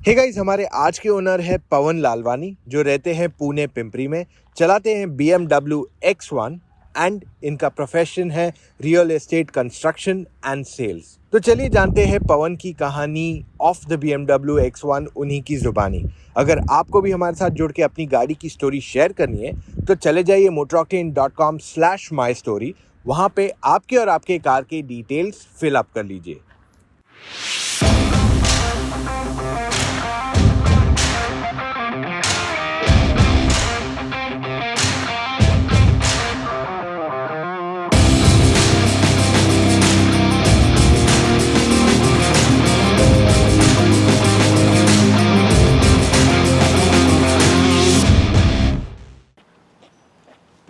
Hey guys, हमारे आज के ओनर है पवन लालवानी जो रहते हैं पुणे पिंपरी में। चलाते हैं BMW X1 एंड इनका प्रोफेशन है real estate construction and sales. तो चलिए जानते हैं पवन की कहानी ऑफ द BMW X1 उन्हीं की जुबानी। अगर आपको भी हमारे साथ जुड़ के अपनी गाड़ी की स्टोरी शेयर करनी है तो चले जाइए motoroctane.com/mystory। वहां पे आपके और आपके कार के डिटेल्स फिल अप कर लीजिए।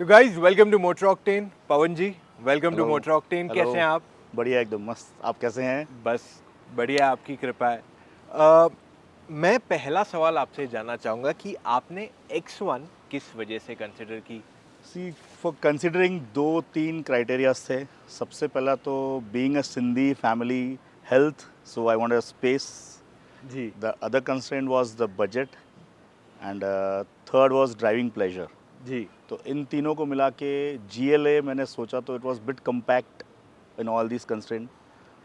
तो guys, welcome to Motor Octane. Pawan ji, welcome to hello. Motor Octane. Hello. कैसे हैं आप? बढ़िया, एकदम मस्त। आप कैसे हैं? बस बढ़िया, आपकी कृपा है। मैं पहला सवाल आपसे जानना चाहूँगा कि आपने X1 किस वजह से कंसिडर की? सी फॉर कंसिडरिंग 2-3 क्राइटेरियाज थे। सबसे पहला तो being a Sindhi family, health, so I want a space. जी the other constraint was the budget and third was driving pleasure. जी तो इन तीनों को मिला के GLA मैंने सोचा तो it was bit compact in all this constraint.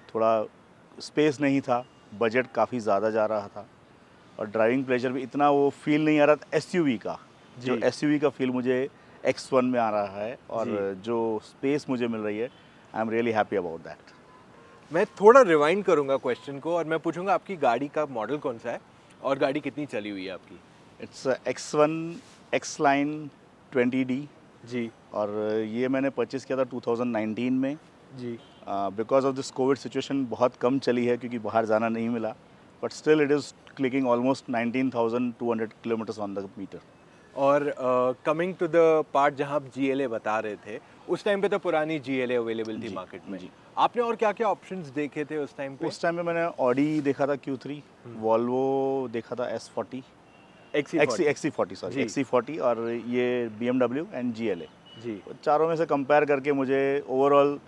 थोड़ा स्पेस नहीं था, बजट काफ़ी ज़्यादा जा रहा था और ड्राइविंग प्लेजर भी इतना वो फील नहीं आ रहा था SUV का। जो जी SUV का फील मुझे X1 में आ रहा है और जी जो स्पेस मुझे मिल रही है, I am really happy about that. मैं थोड़ा रिवाइंड करूँगा क्वेश्चन को और मैं पूछूंगा आपकी गाड़ी का मॉडल कौन सा है और गाड़ी कितनी चली हुई है आपकी? It's X1 X line 20D जी और ये मैंने परचेज़ किया था 2019 में। जी because of this Covid situation बहुत कम चली है क्योंकि बाहर जाना नहीं मिला, but still it is clicking almost 19,200 kilometers on the meter. और कमिंग टू द पार्ट जहाँ आप GLA बता रहे थे, उस टाइम पे तो पुरानी GLA अवेलेबल थी जी मार्केट में। जी। आपने और क्या क्या ऑप्शंस देखे थे उस टाइम पे? उस टाइम में मैंने ऑडी देखा था Q3, वॉल्वो देखा था S40, XC40। XC40 सॉरी जी XC40 और ये BMW एंड GLA। जी चारों में से कंपेयर करके मुझे overall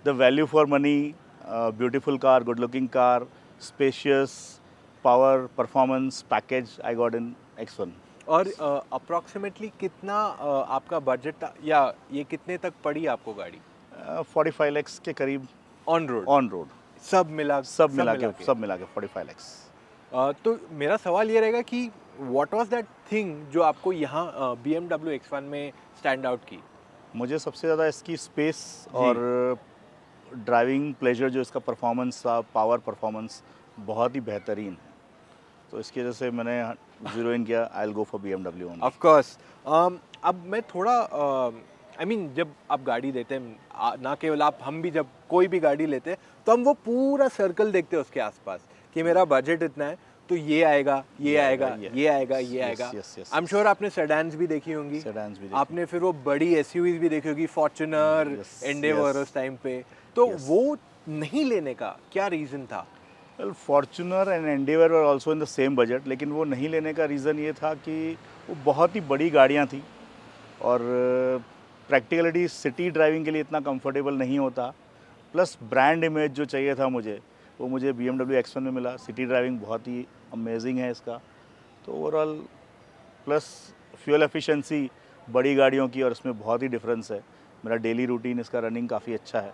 the value for money, beautiful car, good looking car, spacious, power, performance package I got in X1। और अप्रोक्सीमेटली कितना आपका बजट था या ये कितने तक पड़ी आपको गाड़ी 45 लैक्स के करीब ऑन रोड? On road. सब मिला के? सब मिला के 45 लैक्स। तो मेरा सवाल ये रहेगा कि व्हाट वाज दैट थिंग जो आपको यहाँ BMW X1 में स्टैंड आउट की? मुझे सबसे ज़्यादा इसकी स्पेस जी और ड्राइविंग प्लेजर, जो इसका परफॉर्मेंस था, पावर परफॉर्मेंस बहुत ही बेहतरीन है। तो इसकी वजह से मैंने ज़ीरो इन किया, आई will go for BMW only. Of course. अब मैं थोड़ा आई मीन जब आप गाड़ी लेते हैं, ना केवल आप, हम भी जब कोई भी गाड़ी लेते हैं तो हम वो पूरा सर्कल देखते हैं उसके आसपास कि मेरा बजट इतना है तो ये आएगा, ये आएगा, ये आएगा, ये आएगा। आई एम श्योर आपने सेडान्स भी देखी होंगी, सेडान्स भी देखी। आपने फिर वो बड़ी SUVs भी देखी होगी, फॉर्च्यूनर, एंडेवर उस टाइम पे। तो वो नहीं लेने का क्या रीज़न था? Well, Fortuner and Endeavour were also in the same budget, लेकिन वो नहीं लेने का रीज़न ये था कि वो बहुत ही बड़ी गाड़ियाँ थी और प्रैक्टिकलिटी सिटी ड्राइविंग के लिए इतना कंफर्टेबल नहीं होता। प्लस ब्रांड इमेज जो चाहिए था मुझे, वो मुझे BMW X1 में मिला। सिटी ड्राइविंग बहुत ही अमेजिंग है इसका। तो ओवरऑल प्लस फ्यूल एफिशिएंसी बड़ी गाड़ियों की और इसमें बहुत ही डिफरेंस है। मेरा डेली रूटीन इसका रनिंग काफ़ी अच्छा है,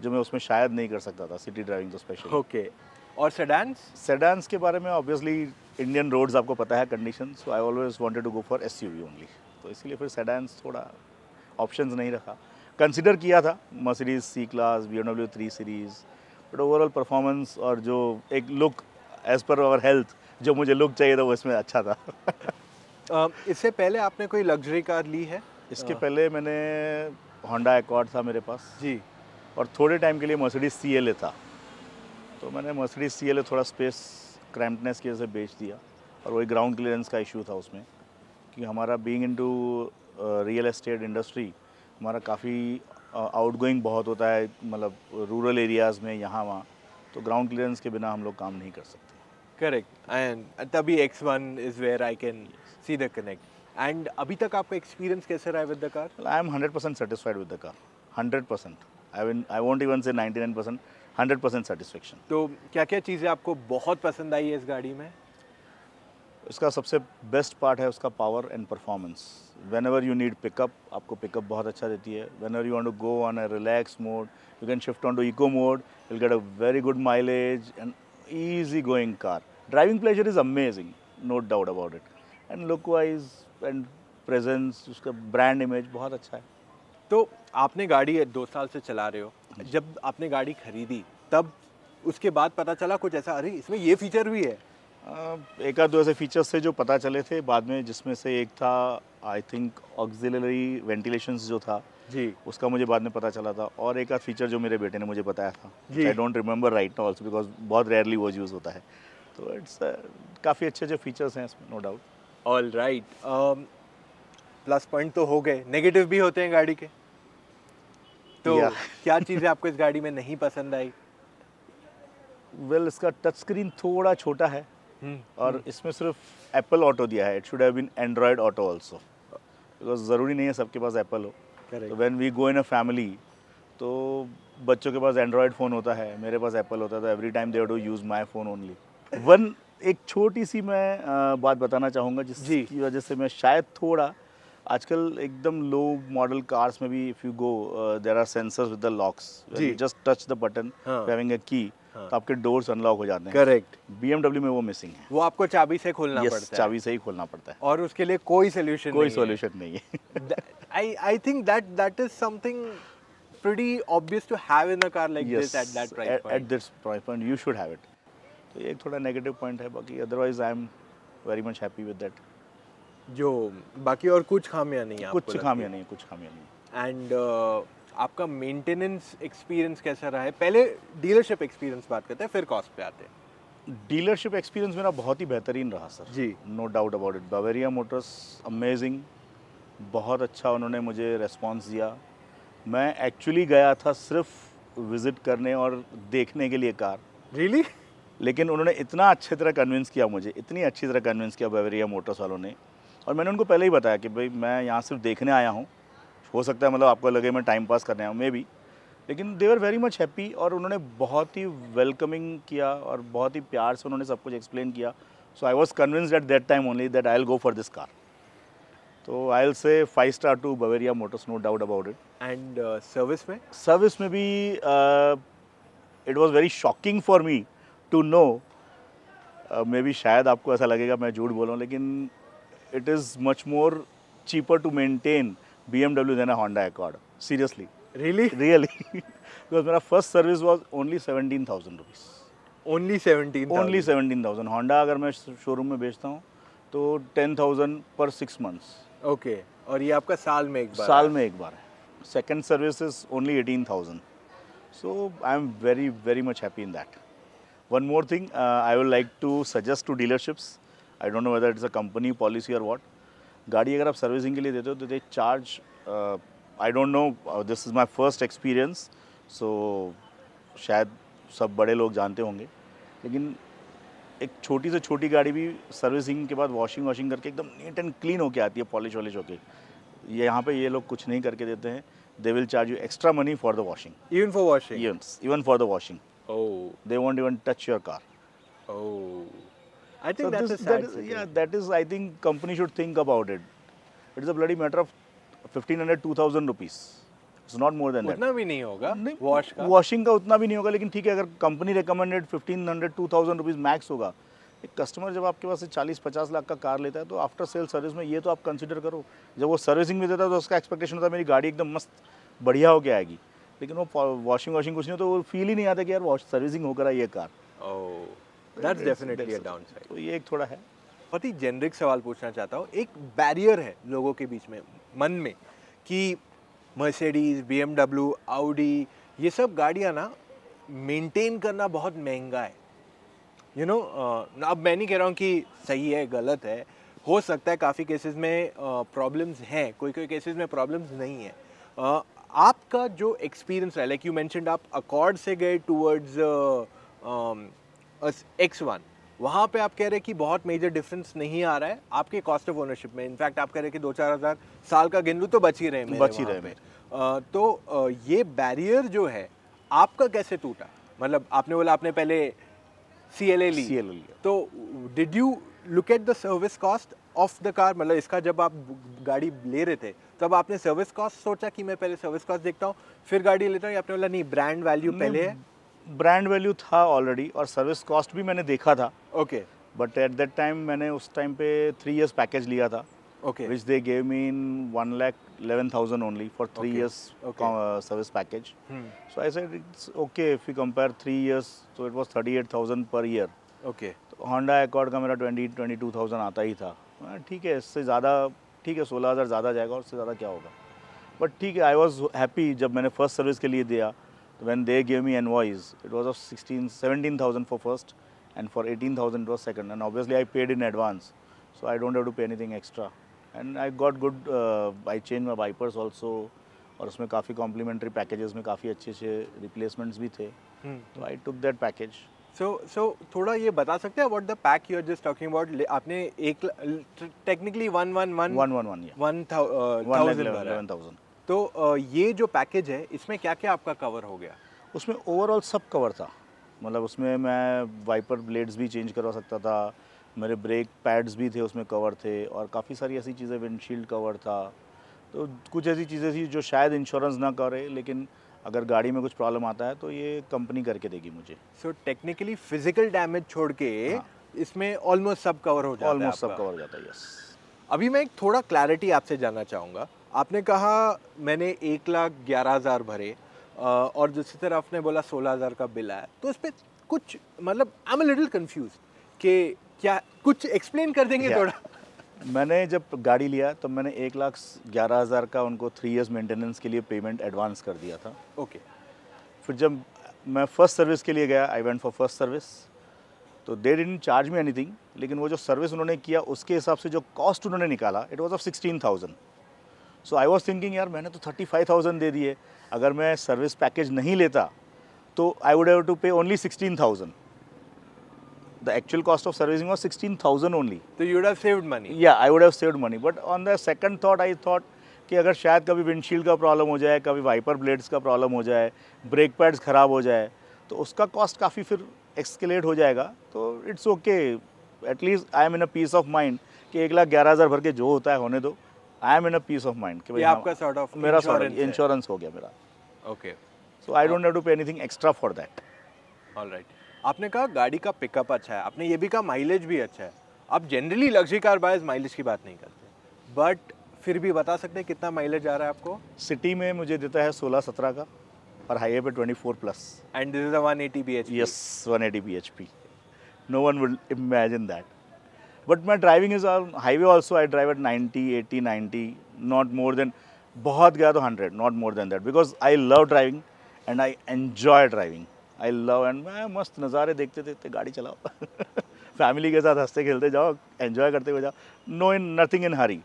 जो मैं उसमें शायद नहीं कर सकता था, सिटी ड्राइविंग तो स्पेशली। ओके। और सेडान्स? सेडान्स के बारे में ऑब्वियसली इंडियन रोड्स आपको पता है condition, so I always wanted to go for SUV only. तो इसीलिए फिर सेडान्स थोड़ा ऑप्शंस नहीं रखा। कंसिडर किया था Mercedes C class, BMW 3 series, but overall performance और जो एक look as per our health, जो मुझे लुक चाहिए था वो इसमें अच्छा था। इससे पहले आपने कोई लग्जरी कार ली है? इसके पहले मैंने होंडा एकॉर्ड था मेरे पास जी और थोड़े टाइम के लिए मर्सिडीज CLA था। तो मैंने मर्सिडीज CLA थोड़ा स्पेस क्रैम्पनेस की वजह से बेच दिया और वही ग्राउंड क्लियरेंस का इशू था उसमें, कि हमारा being into real estate industry, हमारा काफ़ी आउटगोइंग बहुत होता है, मतलब रूरल एरियाज़ में यहाँ वहाँ, तो ग्राउंड क्लियरेंस के बिना हम लोग काम नहीं कर सकते। करेक्ट। एंड तभी X1 is where I can see the connect. And अभी तक आपका एक्सपीरियंस कैसा रहा है with the car? I am 100% satisfied with the car. 100%। I won't even say 99%, 100% satisfaction. तो क्या क्या चीज़ें आपको बहुत पसंद आई है इस गाड़ी में? इसका सबसे बेस्ट पार्ट है उसका power and performance. Whenever you need pickup, आपको पिकअप बहुत अच्छा देती है। Whenever you want to go on a relax mode, you can shift on to eco mode, you get a very good mileage and easy going car. Driving pleasure is amazing, no doubt about it. And look wise and presence, उसका brand image बहुत अच्छा है। तो आपने गाड़ी 2 साल से चला रहे हो, जब आपने गाड़ी खरीदी तब उसके बाद पता चला कुछ ऐसा, अरे इसमें ये फीचर भी है? एक आध दो ऐसे फीचर्स थे जो पता चले थे बाद में, जिसमें से एक था आई थिंक ऑक्सिलरी वेंटिलेशंस जो था जी उसका मुझे बाद में पता चला था, और एक आध फीचर जो मेरे बेटे ने मुझे बताया था, जी। I don't remember right now also because बहुत रेयरली वो यूज़ होता है। तो इट्स काफ़ी अच्छे अच्छे फीचर्स हैं इसमें, no doubt. All right. Plus point तो हो गए, नेगेटिव भी होते हैं गाड़ी के, तो Yeah. क्या चीज़ें आपको इस गाड़ी में नहीं पसंद आई? वेल इसका टच स्क्रीन थोड़ा छोटा है, और इसमें सिर्फ एप्पल ऑटो दिया है। It should have been Android auto also, because ज़रूरी नहीं है सबके पास एप्पल हो। तो when we go in a family, तो बच्चों के पास एंड्रॉयड फ़ोन होता है, मेरे पास एप्पल होता है, तो every time they have to use my phone only. एक छोटी सी मैं बात बताना चाहूँगा जिसकी वजह से मैं शायद थोड़ा आजकल एकदम लो मॉडल कार्स में भी if you go there are sensors with the locks, जी। जस्ट टच द बटन हाँ। हैविंग अ की, तो आपके डोर्स अनलॉक हो जाते हैं। करेक्ट। BMW में वो मिसिंग है। वो आपको चाबी से खोलना Yes, पड़ता है, चाबी से ही खोलना पड़ता है, और उसके लिए कोई सोल्यूशन कोई नहीं सॉल्यूशन नहीं है। है। I think that is something pretty obvious to have in a car like this at that price at point. this price point you should have it. तो ये एक थोड़ा नेगेटिव पॉइंट है, बाकी otherwise I am very much happy with that. जो बाकी और कुछ खामियां नहीं है आपको कुछ खामियां नहीं, कुछ खामियां नहीं। एंड आपका मेंटेनेंस एक्सपीरियंस कैसा रहा है? पहले डीलरशिप एक्सपीरियंस बात करते हैं, फिर कॉस्ट पे आते हैं। डीलरशिप एक्सपीरियंस मेरा बहुत ही बेहतरीन रहा sir ji. No doubt about it. Bavaria Motors amazing, बहुत अच्छा उन्होंने मुझे रेस्पॉन्स दिया। मैं एक्चुअली गया था सिर्फ विज़िट करने और देखने के लिए कार, रियली? लेकिन उन्होंने इतना अच्छी तरह कन्विंस किया मुझे, इतनी अच्छी तरह कन्विंस किया बावेरिया मोटर्स वालों ने, और मैंने उनको पहले ही बताया कि भाई मैं यहाँ सिर्फ देखने आया हूँ, हो सकता है मतलब आपको लगे मैं टाइम पास करने आया हूँ मे बी, लेकिन दे वर वेरी मच हैप्पी, और उन्होंने बहुत ही वेलकमिंग किया और बहुत ही प्यार से उन्होंने सब कुछ एक्सप्लेन किया। So I was convinced at that time only that I will go for this car. तो I will say 5 star to Bavaria Motors, no doubt about it. And service में? सर्विस में भी it was very shocking for me to know, maybe शायद आपको ऐसा लगेगा मैं झूठ बोल रहा हूँ, लेकिन it is much more cheaper to maintain BMW than a Honda Accord. Seriously, really? really. Because मेरा first service was only 17,000 rupees. Only 17? Only 17,000. Honda अगर मैं शोरूम में बेचता हूँ तो 10,000 पर 6 months. ओके, और ये आपका साल में एक बार? साल में एक बार है। Second service is only 18,000. So I am very very much happy in that. One more thing, I would like to suggest to dealerships. I don't know whether it's a company policy or what. गाड़ी अगर आप servicing के लिए देते हो तो they charge, I don't know, this is my first experience, so शायद सब बड़े लोग जानते होंगे, लेकिन एक छोटी से छोटी गाड़ी भी सर्विसिंग के बाद वॉशिंग करके एकदम नीट एंड क्लीन होके आती है, पॉलिश वॉलिश होके। ये यहाँ पे ये लोग कुछ नहीं करके देते हैं, they will charge you extra money for the washing, even for washing? Even for the washing. Oh, they want even touch your car. Oh, I think So that's this, a sad that is I think company should think about it. It is a bloody matter of 1,500-2,000 rupees. It's not more than that. उतना भी नहीं होगा नहीं, wash का? Washing का उतना भी नहीं होगा, लेकिन ठीक है अगर कंपनी रिकमेंडेड 1,500-2,000 रुपीज़ मैक्स होगा। एक कस्टमर जब आपके पास से 40-50 लाख का कार लेता है तो आफ्टर सेल सर्विस में ये तो आप कंसिडर करो, जब वो सर्विसिंग में देता है तो उसका एक्सपेक्टेशन होता है मेरी गाड़ी एकदम मस्त बढ़िया होके आएगी, लेकिन वो वॉशिंग कुछ नहीं, तो वो फील ही नहीं आता कि यार सर्विसिंग होकर आई ये car. Oh, that's definitely a downside. तो ये एक थोड़ा है। बहुत ही जेनरिक सवाल पूछना चाहता हूँ। एक बैरियर है लोगों के बीच में, मन में, कि मर्सिडीज, BMW, Audi, ये सब गाड़ियाँ ना मेंटेन करना बहुत महंगा है। यू नो, अब मैं नहीं कह रहा हूँ कि सही है गलत है, हो सकता है काफ़ी केसेस में प्रॉब्लम्स हैं, कोई केसेस में प्रॉब्लम्स नहीं है। आपका जो एक्सपीरियंस है, लाइक यू मेंशनड आप अकॉर्ड से गए टूवर्ड्स X1, वहाँ पे आप कह रहे हैं कि बहुत मेजर डिफरेंस नहीं आ रहा है आपके कॉस्ट ऑफ ओनरशिप में। इनफैक्ट आप कह रहे हैं कि 2-4 हज़ार साल का गिन लूँ तो बच ही रहे मेरे बच ही वहाँ रहे पे। तो ये बैरियर जो है आपका कैसे टूटा? मतलब आपने बोला आपने पहले CLA ली, CLA लिया। तो did you look at the service cost of the car, मतलब इसका जब आप गाड़ी ले रहे थे तब आपने सर्विस कॉस्ट सोचा कि मैं पहले सर्विस कॉस्ट देखता हूँ फिर गाड़ी लेता हूँ, या आपने बोला नहीं ब्रांड वैल्यू पहले है? ब्रांड वैल्यू था ऑलरेडी और सर्विस कॉस्ट भी मैंने देखा था, okay but at that time मैंने उस टाइम पे 3 years पैकेज लिया था, okay which they gave me in 1,11,000 only for 3 Okay. years Okay. service package. So I said it's okay if we compare 3 years, so it was 38,000 per year. Okay तो Honda Accord का मेरा 22,000 आता ही था। ठीक है, इससे ज़्यादा ठीक है, 16,000 ज़्यादा जाएगा और उससे ज़्यादा क्या होगा, बट ठीक है, आई वॉज हैप्पी जब मैंने फर्स्ट सर्विस के लिए दिया, तो when they gave me invoice, it was of 17,000 for first and for 18,000 it was second, and obviously I paid in advance, so I don't have to pay anything extra, and I got good, I changed my wipers also, और उसमें काफ़ी complementary packages में काफ़ी अच्छे अच्छे replacements भी थे, तो आई टुक दैट पैकेज। सो थोड़ा ये बता सकते हैं what the pack you are just talking about? आपने एक टेक्निकली 111 11,000। तो ये जो पैकेज है इसमें क्या क्या आपका कवर हो गया? उसमें ओवरऑल सब कवर था, मतलब उसमें मैं वाइपर ब्लेड्स भी चेंज करवा सकता था, मेरे ब्रेक पैड्स भी थे उसमें कवर थे, और काफ़ी सारी ऐसी चीज़ें, विंडशील्ड कवर था, तो कुछ ऐसी चीज़ें थी जो शायद इंश्योरेंस ना करे, लेकिन अगर गाड़ी में कुछ प्रॉब्लम आता है तो ये कंपनी करके देगी मुझे। सो टेक्निकली फिजिकल डैमेज छोड़ के हाँ। इसमें ऑलमोस्ट सब कवर हो जाता है ऑलमोस्ट सब आपका। कवर हो जाता है, यस। अभी मैं एक थोड़ा क्लैरिटी आपसे जानना चाहूँगा। आपने कहा मैंने 1,11,000 भरे और दूसरी तरफ आपने बोला 16,000 का बिल आया, तो इस पर कुछ मतलब I am a little confuse कि क्या कुछ एक्सप्लेन कर देंगे थोड़ा? मैंने जब गाड़ी लिया तो मैंने 1,11,000 का उनको 3 years मेंटेनेंस के लिए पेमेंट एडवांस कर दिया था। ओके फिर जब मैं फर्स्ट सर्विस के लिए गया, I went for first service, तो they didn't charge me anything, लेकिन वो जो सर्विस उन्होंने किया उसके हिसाब से जो कॉस्ट उन्होंने निकाला, it was of 16,000। So I was thinking यार मैंने तो 35,000 दे दिए, अगर मैं सर्विस पैकेज नहीं लेता तो I would have to pay only 16,000। The actual cost of servicing was 16,000 only. तो you would have saved money? या I would have saved money, but on the second thought I thought कि अगर शायद कभी windshield का problem हो जाए, कभी वाइपर ब्लेड्स का प्रॉब्लम हो जाए, ब्रेक पैड्स ख़राब हो जाए, तो उसका कॉस्ट काफ़ी फिर एक्सकेलेट हो जाएगा, तो it's okay, at least I am in a peace of mind कि 1,11,000 भर के जो होता है होने दो, I am in a peace of mind कि भाई आपका सॉर्ट ऑफ मेरा सॉर्ट इंश्योरेंस हो गया मेरा। Okay, so I don't have to pay anything extra for that. Alright. आपने कहा गाड़ी का पिकअप अच्छा है, आपने ये भी कहा माइलेज भी अच्छा है। आप generally luxury car buyers mileage की बात नहीं करते, बट फिर भी बता सकते हैं कितना माइलेज आ रहा है आपको? सिटी में मुझे देता है 16-17 का, और हाईवे पे 24+। And this is a 180 bhp? Yes, 180 bhp. No one would imagine that. But my driving is on highway also. I drive at 90, 80, 90, not more than, बहुत गया तो 100, not more than that. Because I love driving and I enjoy driving. I love, and मैं मस्त नज़ारे देखते देखते गाड़ी चलाओ, फैमिली के साथ हंसते खेलते जाओ, एंजॉय करते हुए जाओ, no in nothing in Hari,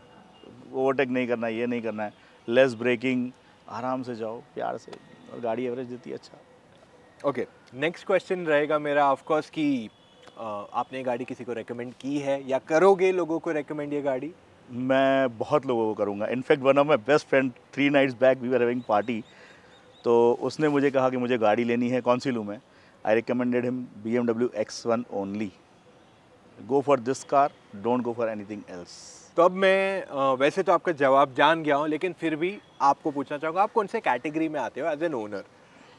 overtake नहीं करना है, ये नहीं करना है, लेस ब्रेकिंग, आराम से जाओ प्यार से, और गाड़ी एवरेज देती है अच्छा। ओके, नेक्स्ट क्वेश्चन रहेगा मेरा ऑफ कोर्स कि आपने गाड़ी किसी को रेकमेंड की है या करोगे लोगों को रेकमेंड ये गाड़ी? मैं बहुत लोगों को करूँगा। In fact one of my best friend 3 nights back we were having party, तो उसने मुझे कहा कि मुझे गाड़ी लेनी है, कौन सी लूँ मैं? आई recommended him BMW X1 only. Go for this car, don't go for anything else. तो अब मैं वैसे तो आपका जवाब जान गया हूँ, लेकिन फिर भी आपको पूछना चाहूँगा आप कौन से कैटेगरी में आते हो एज एन ओनर?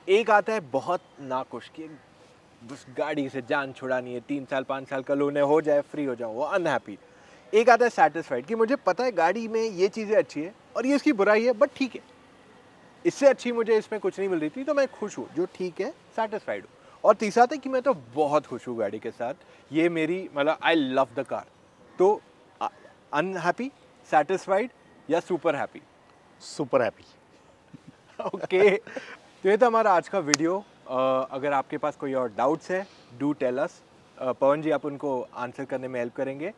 एक आता है बहुत नाखुश कि बस गाड़ी से जान छुड़ानी है, 3 साल 5 साल का लोन है, हो जाए फ्री हो जाऊँ, वो अनहैप्पी। एक आता है सेटिस्फाइड कि मुझे पता है गाड़ी में ये चीज़ें अच्छी है और ये इसकी बुराई है, बट ठीक है, इससे अच्छी मुझे इसमें कुछ नहीं मिल रही थी तो मैं खुश हूँ, जो ठीक है, सेटिस्फाइड हूँ। और तीसरा था कि मैं तो बहुत खुश हूँ गाड़ी के साथ, ये मेरी मतलब आई लव द कार। तो अनहैप्पी, सेटिस्फाइड या super happy? Super happy. Okay, तो ये था हमारा आज का वीडियो। अगर आपके पास कोई और डाउट्स है, डू टेल अस। पवन जी आप उनको आंसर करने में हेल्प करेंगे?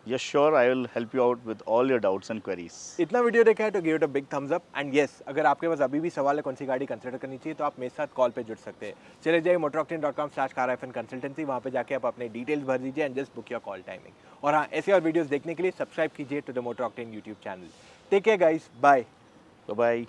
Yes, sure, I will help you out with all your doubts and queries. इतना वीडियो देखा है तो give it a big thumbs up. And yes, अगर आपके पास अभी भी सवाल है कौन सी गाड़ी कंसिडर करनी चाहिए तो आप मेरे साथ कॉल पे जुड़ सकते हैं। चले जाइए motoroctane.com/car-consultancy, वहाँ पे जाके आप अपने डिटेल्स भर दीजिए and just book your call timing. और हाँ, ऐसे और वीडियोस देखने के लिए सब्सक्राइब कीजिए to the Motor Octane YouTube channel. Take care guys, bye Bye-bye.